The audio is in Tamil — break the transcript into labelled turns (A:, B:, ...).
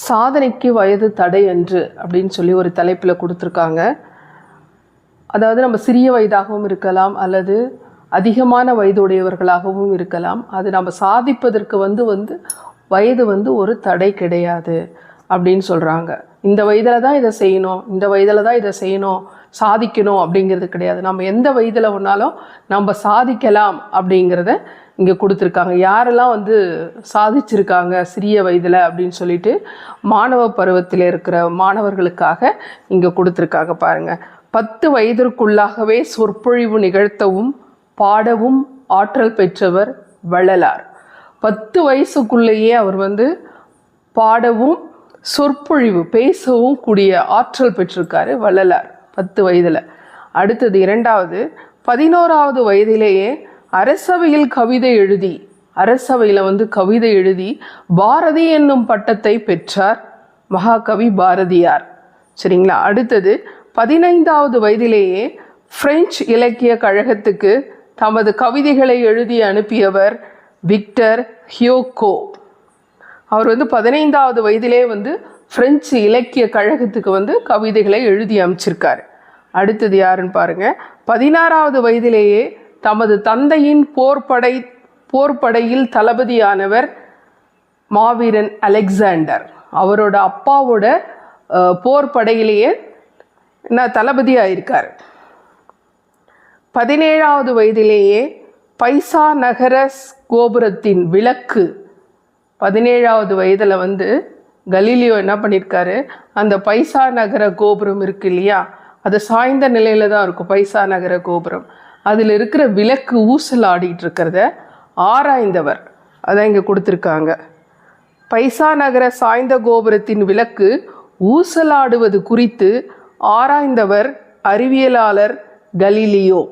A: சாதனைக்கு வயது தடை என்று அப்படின்னு சொல்லி ஒரு தலைப்பில் கொடுத்துருக்காங்க. அதாவது நம்ம சிறிய வயதாகவும் இருக்கலாம் அல்லது அதிகமான வயதுடையவர்களாகவும் இருக்கலாம். அது நம்ம சாதிப்பதற்கு வயது ஒரு தடை கிடையாது அப்படின்னு சொல்கிறாங்க. இந்த வயதில் தான் இதை செய்யணும், இந்த வயதில் தான் இதை செய்யணும், சாதிக்கணும் அப்படிங்கிறது கிடையாது. நம்ம எந்த வயதில் ஒன்றாலும் நம்ம சாதிக்கலாம் அப்படிங்கிறத இங்கே கொடுத்துருக்காங்க. யாரெல்லாம் சாதிச்சிருக்காங்க சிறிய வயதில் அப்படின்னு சொல்லிட்டு மாணவ பருவத்தில் இருக்கிற மாணவர்களுக்காக இங்கே கொடுத்துருக்காங்க. பாருங்கள், 10 வயதிற்குள்ளாகவே சொற்பொழிவு நிகழ்த்தவும் பாடவும் ஆற்றல் பெற்றவர் வள்ளலார். 10 வயசுக்குள்ளேயே அவர் பாடவும் சொற்பொழிவு பேசவும் கூடிய ஆற்றல் பெற்றிருக்காரு வள்ளலார் 10 வயதில். அடுத்தது இரண்டாவது, 11வது வயதிலேயே அரசவையில் கவிதை எழுதி கவிதை எழுதி பாரதி என்னும் பட்டத்தை பெற்றார் மகாகவி பாரதியார். சரிங்களா? அடுத்தது 15வது வயதிலேயே பிரெஞ்சு இலக்கிய கழகத்துக்கு தமது கவிதைகளை எழுதி அனுப்பியவர் விக்டர் ஹியூகோ. அவர் 15வது வயதிலே பிரெஞ்சு இலக்கிய கழகத்துக்கு கவிதைகளை எழுதி அமைச்சிருக்காரு. அடுத்தது யாருன்னு பாருங்க, 16வது வயதிலேயே தமது தந்தையின் போர்ப்படையில் தளபதியானவர் மாவீரன் அலெக்சாண்டர். அவரோட அப்பாவோட போர்ப்படையிலேயே தளபதியாயிருக்கார். 17வது வயதிலேயே பைசா நகர கோபுரத்தின் விளக்கு, 17வது வயதில் கலீலியோ என்ன பண்ணியிருக்காரு, அந்த பைசா நகர கோபுரம் இருக்கு இல்லையா, அது சாய்ந்த நிலையில தான் இருக்கும் பைசா நகர கோபுரம். அதில் இருக்கிற விளக்கு ஊசல் ஆடிட்டு இருக்கிறத ஆராய்ந்தவர். அதான் இங்கே கொடுத்துருக்காங்க. பைசா நகர சாய்ந்த கோபுரத்தின் விளக்கு ஊசலாடுவது குறித்து ஆராய்ந்தவர் அறிவியலாளர் கலீலியோ.